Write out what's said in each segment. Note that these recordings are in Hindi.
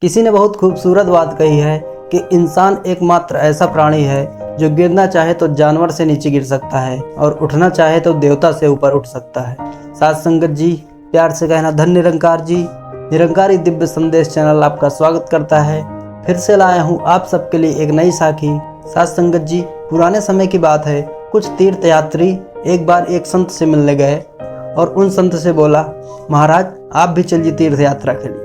किसी ने बहुत खूबसूरत बात कही है कि इंसान एकमात्र ऐसा प्राणी है जो गिरना चाहे तो जानवर से नीचे गिर सकता है और उठना चाहे तो देवता से ऊपर उठ सकता है। साथ संगत जी, प्यार से कहना धन निरंकार जी। निरंकारी दिव्य संदेश चैनल आपका स्वागत करता है। फिर से लाया हूँ आप सबके लिए एक नई साखी। साथ संगत जी, पुराने समय की बात है, कुछ तीर्थ यात्री एक बार एक संत से मिलने गए और उन संत से बोला, महाराज आप भी चलिए तीर्थ यात्रा के लिए।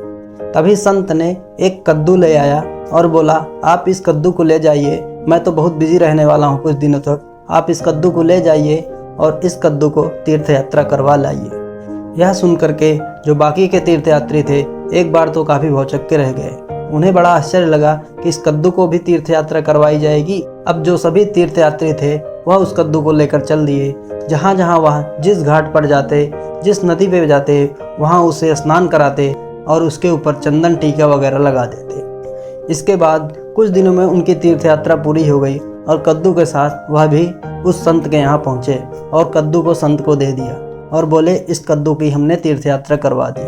तभी संत ने एक कद्दू ले आया और बोला, आप इस कद्दू को ले जाइए, मैं तो बहुत बिजी रहने वाला हूँ कुछ दिनों तक, आप इस कद्दू को ले जाइए और इस कद्दू को तीर्थ यात्रा करवा लाइए। यह सुनकर के जो बाकी के तीर्थ यात्री थे एक बार तो काफ़ी भौचक्के रह गए। उन्हें बड़ा आश्चर्य लगा कि इस कद्दू को भी तीर्थ यात्रा करवाई जाएगी। अब जो सभी तीर्थ यात्री थे वह उस कद्दू को लेकर चल दिए। जहाँ जहाँ वह जिस घाट पर जाते, जिस नदी पे जाते, वहाँ उसे स्नान कराते और उसके ऊपर चंदन टीका वगैरह लगा देते। इसके बाद कुछ दिनों में उनकी तीर्थ यात्रा पूरी हो गई और कद्दू के साथ वह भी उस संत के यहाँ पहुँचे और कद्दू को संत को दे दिया और बोले, इस कद्दू की हमने तीर्थ यात्रा करवा दी।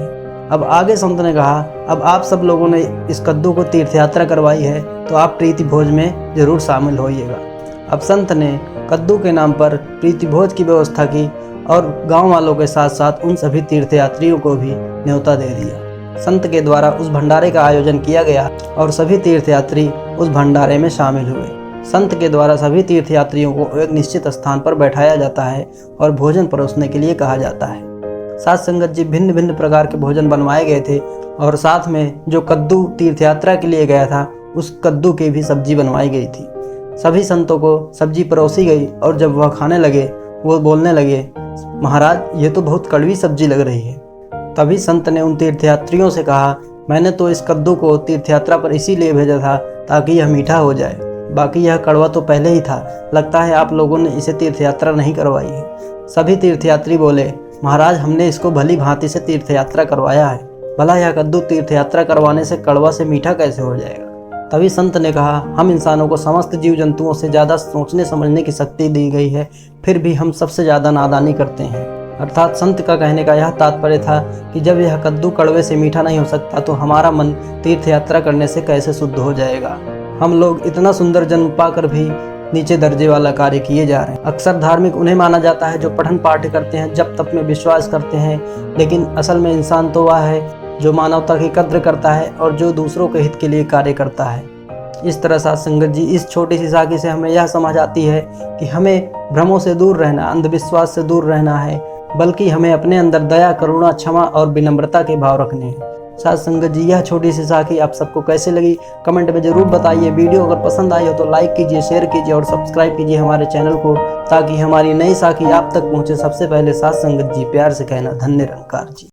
अब आगे संत ने कहा, अब आप सब लोगों ने इस कद्दू को तीर्थ यात्रा करवाई है तो आप प्रीति भोज में ज़रूर शामिल होइएगा। अब संत ने कद्दू के नाम पर प्रीति भोज की व्यवस्था की और गांव वालों के साथ साथ उन सभी तीर्थ यात्रियों को भी न्योता दे दिया। संत के द्वारा उस भंडारे का आयोजन किया गया और सभी तीर्थयात्री उस भंडारे में शामिल हुए। संत के द्वारा सभी तीर्थयात्रियों को एक निश्चित स्थान पर बैठाया जाता है और भोजन परोसने के लिए कहा जाता है। साथ संगत जी, भिन्न भिन्न प्रकार के भोजन बनवाए गए थे और साथ में जो कद्दू तीर्थयात्रा के लिए गया था उस कद्दू की भी सब्जी बनवाई गई थी। सभी संतों को सब्जी परोसी गई और जब वह खाने लगे वो बोलने लगे, महाराज ये तो बहुत कड़वी सब्जी लग रही है। तभी संत ने उन तीर्थयात्रियों से कहा, मैंने तो इस कद्दू को तीर्थयात्रा पर इसीलिए भेजा था ताकि यह मीठा हो जाए, बाकी यह कड़वा तो पहले ही था, लगता है आप लोगों ने इसे तीर्थयात्रा नहीं करवाई है। सभी तीर्थयात्री बोले, महाराज हमने इसको भली भांति से तीर्थयात्रा करवाया है, भला यह कद्दू तीर्थयात्रा करवाने से कड़वा से मीठा कैसे हो जाएगा। तभी संत ने कहा, हम इंसानों को समस्त जीव जंतुओं से ज़्यादा सोचने समझने की शक्ति दी गई है, फिर भी हम सबसे ज़्यादा नादानी करते हैं। अर्थात संत का कहने का यह तात्पर्य था कि जब यह कद्दू कड़वे से मीठा नहीं हो सकता तो हमारा मन तीर्थ यात्रा करने से कैसे शुद्ध हो जाएगा। हम लोग इतना सुंदर जन्म पाकर भी नीचे दर्जे वाला कार्य किए जा रहे हैं। अक्सर धार्मिक उन्हें माना जाता है जो पठन पाठ करते हैं, जप तप में विश्वास करते हैं, लेकिन असल में इंसान तो वह है जो मानवता की कद्र करता है और जो दूसरों के हित के लिए कार्य करता है। इस तरह साथ संगत जी, इस छोटी सी साखी से हमें यह समझ आती है कि हमें भ्रमों से दूर रहना, अंधविश्वास से दूर रहना है, बल्कि हमें अपने अंदर दया, करुणा, क्षमा और विनम्रता के भाव रखने हैं। साथ संगत जी, यह छोटी सी साखी आप सबको कैसे लगी कमेंट में ज़रूर बताइए। वीडियो अगर पसंद आई हो तो लाइक कीजिए, शेयर कीजिए और सब्सक्राइब कीजिए हमारे चैनल को, ताकि हमारी नई साखी आप तक पहुँचे सबसे पहले। साथ संगत जी, प्यार से कहना धन निरंकार जी।